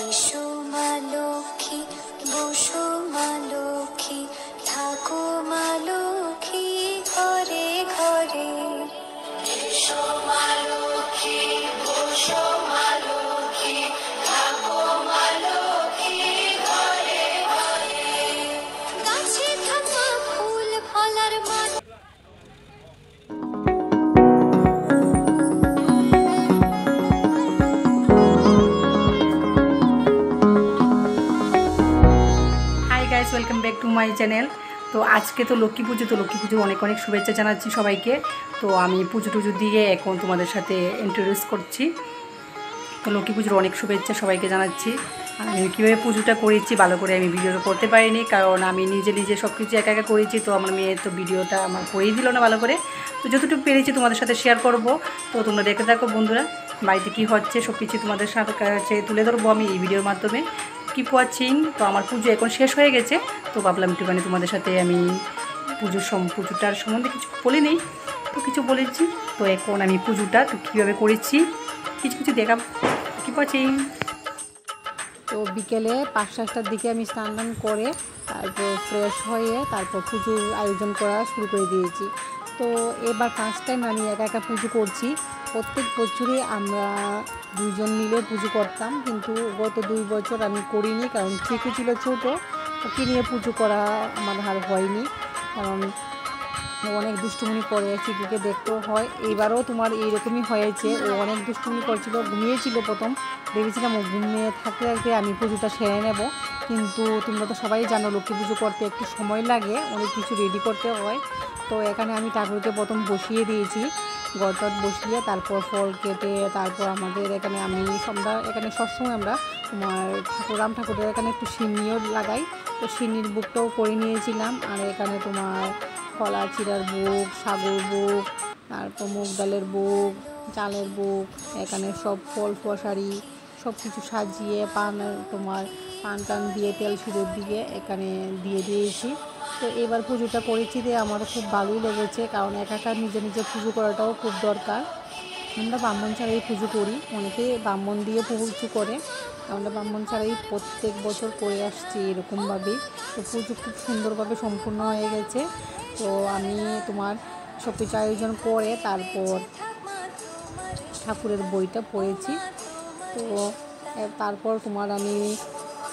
এসো মা লক্ষ্মী, বসো মা লক্ষ্মী, থাকো মা লক্ষ্মী ঘরে ঘরে। এসো মা লক্ষ্মী, বসো মা লক্ষ্মী, থাকো মা লক্ষ্মী ঘরে ঘরে। গাছে থাকা ফুল ফলার মান। Welcome back to my channel. তো আজকে তো লক্ষ্মী পুজো, তো লক্ষ্মী পুজোর অনেক অনেক শুভেচ্ছা জানাচ্ছি সবাইকে। তো আমি পুজো টুজো দিয়ে এখন তোমাদের সাথে ইন্ট্রোডিউস করছি। তো লক্ষ্মী পুজোর অনেক শুভেচ্ছা সবাইকে জানাচ্ছি। আমি কীভাবে পুজোটা করেছি ভালো করে আমি ভিডিওটা করতে পারিনি, কারণ আমি নিজে সব কিছু একা একা করেছি। তো আমার মেয়ে তো ভিডিওটা আমার করেই দিল না ভালো করে। তো যতটুকু পেরেছি তোমাদের সাথে শেয়ার করব। তো তোমরা দেখে থাকো বন্ধুরা, বাড়িতে কী হচ্ছে সব কিছু তোমাদের সাথে তুলে ধরবো আমি এই ভিডিওর মাধ্যমে। Keep watching. তো আমার পুজো এখন শেষ হয়ে গেছে, তো ভাবলাম একটুখানি তোমাদের সাথে আমি পুজোটার সম্বন্ধে কিছু বলে নিই। তো কিছু বলেছি, তো এখন আমি পুজোটা তো কীভাবে করেছি কিছু দেখাব। Keep watching. তো বিকেলে 5-7টার দিকে আমি স্নান টান করে তারপর ফ্রেশ হয়ে তারপর পুজোর আয়োজন করা শুরু করে দিয়েছি। তো এবার ফার্স্ট টাইম আমি একা একা পুজো করছি। প্রত্যেক বছরই আমরা দুজন মিলে পুজো করতাম, কিন্তু গত 2 বছর আমি করিনি, কারণ চিকু ছিল ছোটো, ওকে নিয়ে পুজো করা আমার আর হয়নি। কারণ অনেক দুষ্টুমনি করে, চিকুকে দেখতেও হয়। এইবারও তোমার এইরকমই হয়েছে, ও অনেক দুষ্টুমনি করছিল, ঘুমিয়েছিল প্রথম। ভেবেছিলাম ও ঘুমিয়ে থাকতে আমি পুজোটা সেরে নেব, কিন্তু তোমরা তো সবাই জানো লক্ষ্মী পুজো করতে একটু সময় লাগে, অনেক কিছু রেডি করতে হয়। তো এখানে আমি ঠাকুরকে প্রথম বসিয়ে দিয়েছি, গড়টট বসিয়ে তারপর ফল কেটে তারপর আমাদের এখানে আমরা এখানে সবসময় আমরা তোমার রাম ঠাকুরের এখানে একটু সিন্নিও লাগাই। তো সিন্নির বুকটাও করে নিয়েছিলাম। আর এখানে তোমার কলা চিড়ার বুক, সাগর বুক, তারপর মুগ ডালের বুক, চালের বুক, এখানে সব ফল ফসারি সব কিছু সাজিয়ে তোমার পান টান দিয়ে তেল সিঁদুর দিয়ে এখানে দিয়ে দিয়েছি। তো এবার পুজোটা করেছি দিয়ে আমার খুব ভালোই লেগেছে, কারণ একা নিজে পুজো করাটাও খুব দরকার। আমরা ব্রাহ্মণ ছাড়াই পুজো করি, অনেকে ব্রাহ্মণ দিয়ে পুজো করে, আমরা ব্রাহ্মণ ছাড়াই প্রত্যেক বছর করে আসছি এরকমভাবেই। তো পুজো খুব সুন্দরভাবে সম্পূর্ণ হয়ে গেছে। তো আমি তোমার সব কিছু আয়োজন করে তারপর ঠাকুরের বইটা পড়েছি। তো তারপর তোমার আমি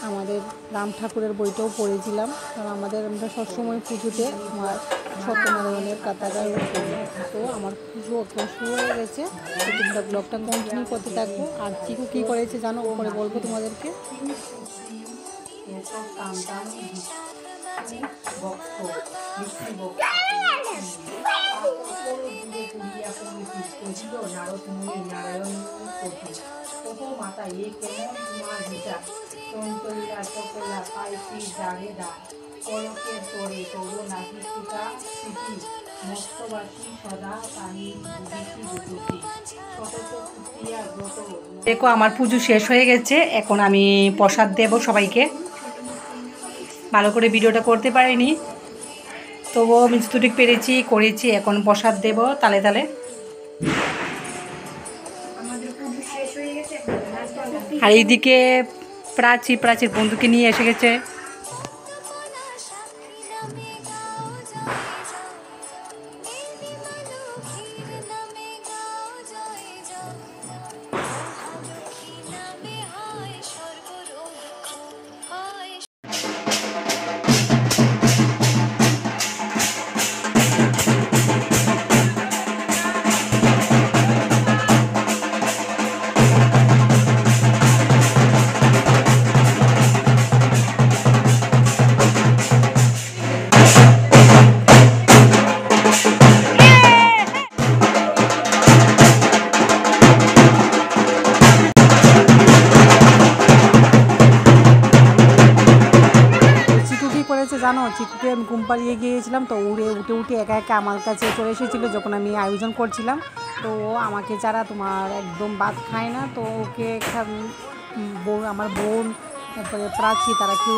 আমাদের রাম ঠাকুরের বইটাও পড়েছিলাম, কারণ আমরা সবসময় পুজোতে তোমার সত্যনারায়ণের কাতাগায় করি। তো আমার পুজো এখন শুরু হয়ে গেছে, তো তোমরা ব্লগটা কন্টিনিউ করতে থাকবো। আর চিকু কী করেছে জানো, ওপরে বলবো তোমাদেরকে। দেখো আমার পুজো শেষ হয়ে গেছে, এখন আমি প্রসাদ দেব সবাইকে। ভালো করে ভিডিওটা করতে পারিনি, তবুও আমি যতটুকু পেরেছি করেছি। এখন প্রসাদ দেব তালে তালে। আর এইদিকে প্রাচীর বন্ধুকে নিয়ে এসে গেছে। জানো, চিকুকে আমি ঘুম পাড়িয়ে গিয়েছিলাম, তো উঠে একা একা আমার কাছে চলে এসেছিলো যখন আমি আয়োজন করছিলাম। তো আমাকে যারা তোমার একদম ভাত খায় না, তো ওকে আমার বোন তারপরে প্রাচী তারা কেউ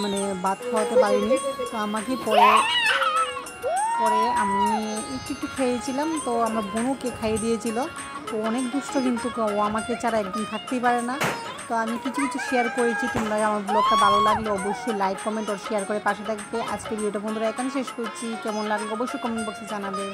মানে ভাত খাওয়াতে পারিনি। তো আমাকে পরে আমি একটু খেয়েছিলাম, তো আমার বোনকে খাইয়ে দিয়েছিল। তো অনেক দুষ্ট, কিন্তু ও আমাকে ছাড়া একদম থাকতেই পারে না। তো আমি কিছু কিছু শেয়ার করেছি। তোমরা আমার ব্লগটা ভালো লাগলে অবশ্যই লাইক কমেন্ট আর শেয়ার করে পাশে থাকবে। আজকে ভিডিওটা বন্ধুরা এখানে শেষ করছি। কেমন লাগলো অবশ্যই কমেন্ট বক্সে জানাবে।